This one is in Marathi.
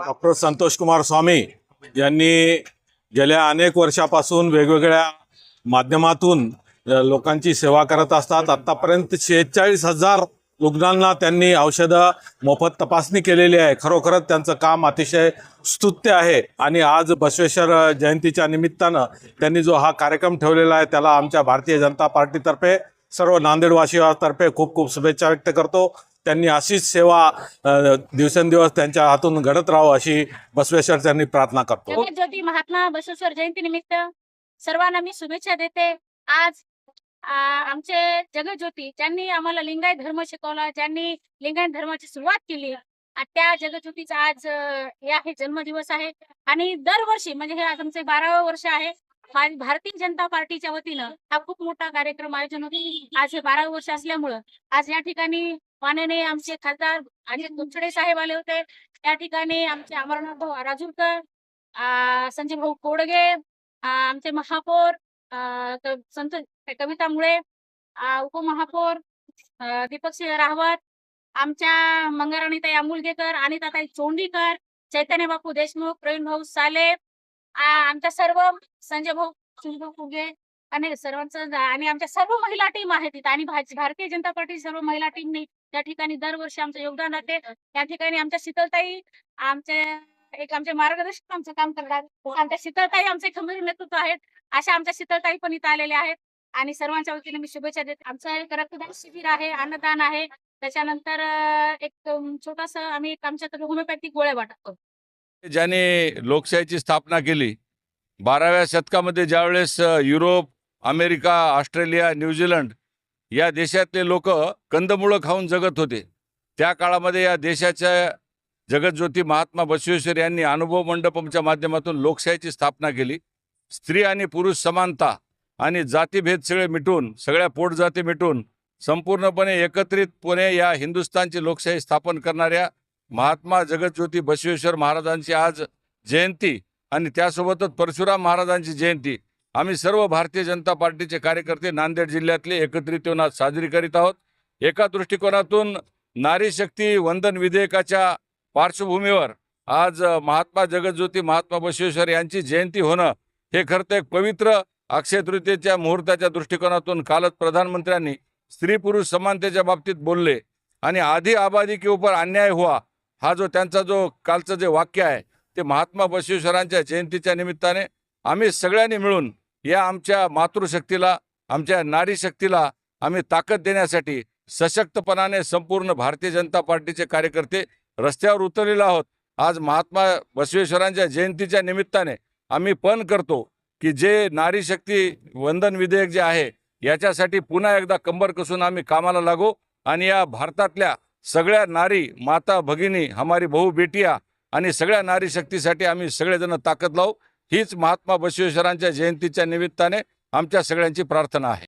डॉक्टर संतोष कुमार स्वामी यांनी गेल्या अनेक वर्षापासून वेगवेगळ्या माध्यमातून लोकांची सेवा करत असतात। आतापर्यंत 46,000 रुग्णांना त्यांनी औषधं मोफत तपासणी केलेली आहे। खरोखरच त्यांचं काम अतिशय स्तुत्य आहे आणि आज बसवेश्वर जयंतीच्या निमित्तानं त्यांनी जो हा कार्यक्रम ठेवलेला आहे त्याला आमच्या भारतीय जनता पार्टीतर्फे सर्व नांदेडवासियांतर्फे खूप खूप शुभेच्छा व्यक्त करतो। त्यांनी अशीच सेवा दिवसेंदिवस त्यांच्या हातून घडत राहावं अशी बसवेश्वर त्यांनी प्रार्थना करतो। जगज्योती महात्मा बसवेश्वर जयंती निमित्त सर्वांना मी शुभेच्छा देते। आज आमचे जगज्योती ज्यांनी आम्हाला लिंगायत धर्म शिकवला, ज्यांनी लिंगायत धर्माची सुरुवात केली, त्या जगज्योतीचा आज हे जन्मदिवस आहे आणि दरवर्षी म्हणजे हे आज आमचे 12वे वर्ष आहे। भारतीय जनता पार्टीच्या वतीनं हा खूप मोठा कार्यक्रम आयोजन होते। आज हे 12वे वर्ष असल्यामुळं आज या ठिकाणी माननीय आमचे खासदार अजित गुंचडे साहेब आले होते। या ठिकाणी आमचे अमरनाथ भाऊ राजूरकर, संजय भाऊ कोडगे, आमचे महापौर संत कविता मुळे, उपमहापौर दीपक सिंह रावत, आमच्या मंगराणीताई अमोलगेकर, अनिताताई चोंडीकर, चैतन्य बापू देशमुख, प्रवीण भाऊ साले, आमच्या सर्व संजय भाऊ फुगे आणि सर्वांचं आणि आमच्या सर्व महिला टीम आहेत तिथे आणि भारतीय जनता पार्टी सर्व महिला टीमने त्या ठिकाणी दरवर्षी आमचं योगदान राहते। त्या ठिकाणी आमच्या शीतलताई आमचे मार्गदर्शक आमचं काम करतात। आमच्या शीतलताई आमचे खंबीर नेतृत्व आहेत। अशा आमच्या शीतलताई पण इथे आलेल्या आहेत आणि सर्वांच्या वतीने मी शुभेच्छा देते। आमचं एक रक्तदान शिबिर आहे, अन्नदान आहे, त्याच्यानंतर एक छोटासा आम्ही आमच्याकडे होमिओपॅथिक गोळ्या वाटतो। ज्याने लोकशाहीची स्थापना केली 12व्या शतकामध्ये, ज्यावेळेस युरोप, अमेरिका, ऑस्ट्रेलिया, न्यूझीलंड या देशातले लोक कंदमुळं खाऊन जगत होते, त्या काळामध्ये या देशाच्या जगज्योती महात्मा बसवेश्वर यांनी अनुभव मंडपमच्या माध्यमातून लोकशाहीची स्थापना केली। स्त्री आणि पुरुष समानता आणि जातीभेद सगळे मिटून, सगळ्या पोटजाती मिटून संपूर्णपणे एकत्रितपणे या हिंदुस्थानची लोकशाही स्थापन करणाऱ्या महात्मा जगज्योती बसवेश्वर महाराजांची आज जयंती आणि त्यासोबतच परशुराम महाराजांची जयंती आम्ही सर्व भारतीय जनता पार्टीचे कार्यकर्ते नांदेड जिल्ह्यातले एकत्रित येऊन आज साजरी करीत आहोत। एका दृष्टिकोनातून नारी शक्ती वंदन विधेयकाच्या पार्श्वभूमीवर आज महात्मा जगज्योती महात्मा बसवेश्वर यांची जयंती होणं हे खरं तर एक पवित्र अक्षय तृतीयेच्या मुहूर्ताच्या दृष्टिकोनातून कालच प्रधानमंत्र्यांनी स्त्री पुरुष समानतेच्या बाबतीत बोलले आणि आधी आबादी के ऊपर अन्याय हुआ हा जो त्यांचा जो कालचं जे वाक्य आहे ते महात्मा बसवेश्वरांच्या जयंतीच्या निमित्ताने आम्ही सगळ्यांनी मिळून या आमच्या मातृशक्तीला, आमच्या नारी शक्तीला आम्ही ताकद देण्यासाठी सशक्तपणाने संपूर्ण भारतीय जनता पार्टीचे कार्यकर्ते रस्त्यावर उतरलेले आहोत। आज महात्मा बसवेश्वरांच्या जयंतीच्या निमित्ताने आम्ही पण करतो की जे नारी शक्ती वंदन विधेयक जे आहे याच्यासाठी पुन्हा एकदा कंबर कसून आम्ही कामाला लागू आणि या भारतातल्या सगळ्या नारी माता भगिनी, हमारी भाऊ बेटिया आणि सगळ्या नारी शक्तीसाठी आम्ही सगळेजण ताकद लावू, हीच महात्मा बसवेश्वरांच्या जयंतीच्या निमित्ताने आमच्या सगळ्यांची प्रार्थना आहे।